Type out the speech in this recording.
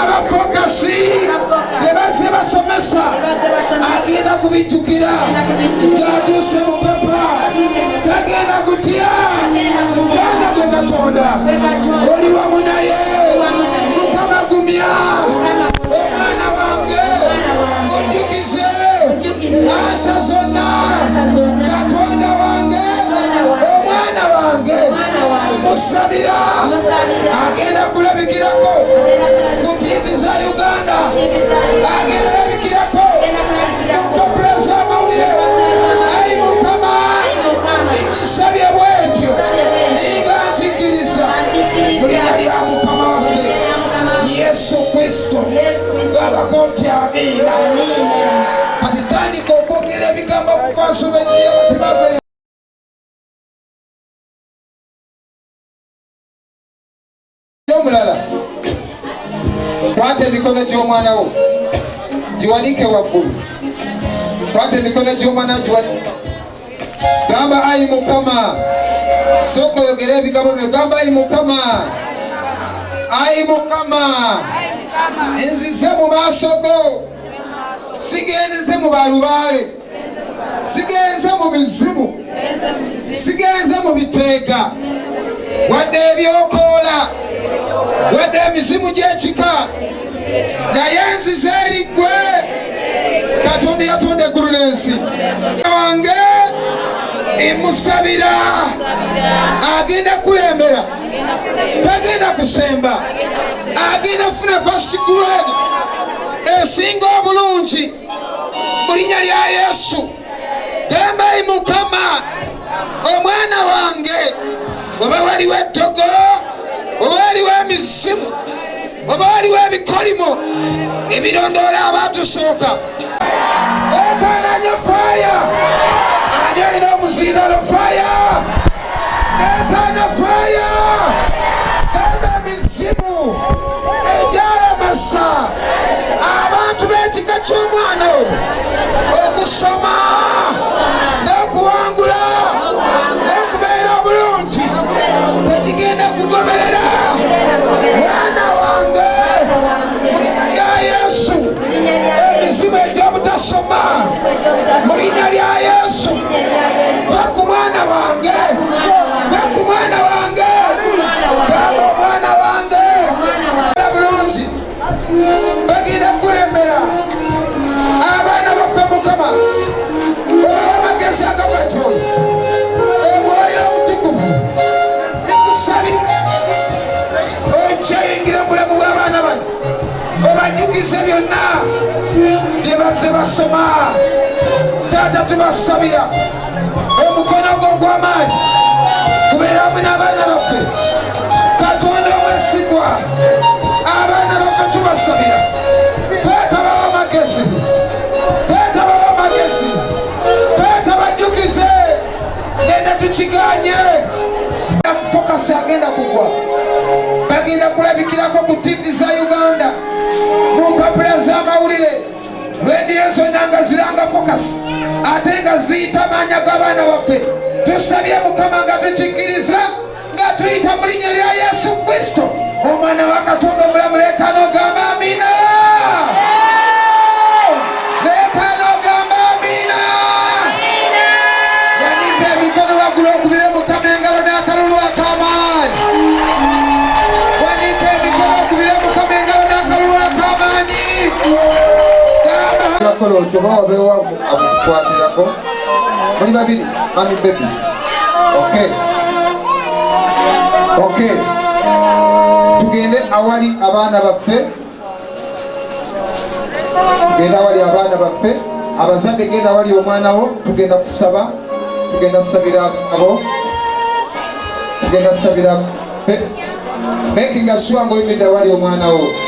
abafokasi yebaze basomesa agenda kubijjukira ng'atuuse mu papa tagenda kutya kubanga gwe Katonda oli wamu naye. Mukama gumya omwana wange ojjukize ansa zonna. Katonda wange omwana wange musabira agenda kulabikirako ku TV za Uganda, agenda kulabikirako mu mpapula z'amawulire. Ayi Mukama nkisabye bwentyo nga nkikkiriza mu linnya lya Mukama waffe Yesu Kristo ng'abako nti amiina. Kati tandika okwogera ebigambo ku maaso b'omutima gwe. Omulala kwata emikono gy'omwana wo giwanike waggulu. Kwata emikono gy'omwana gamba ayi Mukama. Sooka oyogere ebigambo byo, gamba ayi Mukama. Ayi Mukama, nzize mu maaso go, sigenze mu balubaale, sigenze mu bizibu, sigenze mu biteega wadde ebyokoola wadde emizimu gy'ekika, naye nzize eri ggwe Katonda yatonda eggulu n'ensi. Wange emusabira agenda kulembera, tagenda kusemba, agenda kufuna first grade esinga obulungi mu linnya lya Yesu. Gamba ayi Mukama, omwana wange oba waliwo ettogo, oba waliwo emizimu, oba waliwo ebikolimo ebirondoola abatusooka, ekananya faya. Ani alina omuzindalo faya? Ekana faya. Gamba emizimu egyalamasa abantu b'ekika ky'omwana ono okusoma n'okuwangula n'okubeera obulungi tegigenda kugoberera mwana wange ya Yesu. Emizimu egy'obutasoma mu linnya lya Yesu va ku mwana wange, va ku mwana wange. Gamba omwana wange bulungi bagenda kulembera abaana baffe. Mukama amagezi agabatono omwoyo omutukuvu ikusabi okyayingira mu bulamu bw'abaana bano, obajjukize byonna bye baze basoma. Taata tubasabira omukono gwo ogw'amaanyi gubeera wamu n'abaana baffe. Katonda omwesigwa, abaana baffe tubasabira twetabawo amagezi, twetabawo amagezi, twetabajjukize genda tukiganye. Fokasi agenda kugwa, bagenda kulabikirako ku TV za Uganda, mu mpapula z'amawulire, rediyo zonna nga ziranga fokasi ate nga ziyita maanya g'abaana baffe. Tusabye Mukama nga tukikkiriza nga tuyita mu linnya lya Yesu Kristo omwana wa Katonda omulamu. Leekaano gamba amiina. Leekaano gamba amiina. Yanika emikono waggulu okubire Mukama engalo n'akalulu ak'amaanyi. Wanika emikono okubire Mukama engalo n'akalulu ak'amaanyi. Yakola otyo bawabeewo akukwatirako. Muli babiri mami baby. Okay. Okay. Tugende awali abaana baffe. Tugende awali abaana baffe. Abazadde genda awali omwana wo. Tugenda kusaba. Tugenda sabira abo. Tugenda sabira. Making sure ngo oyimidde awali omwana wo.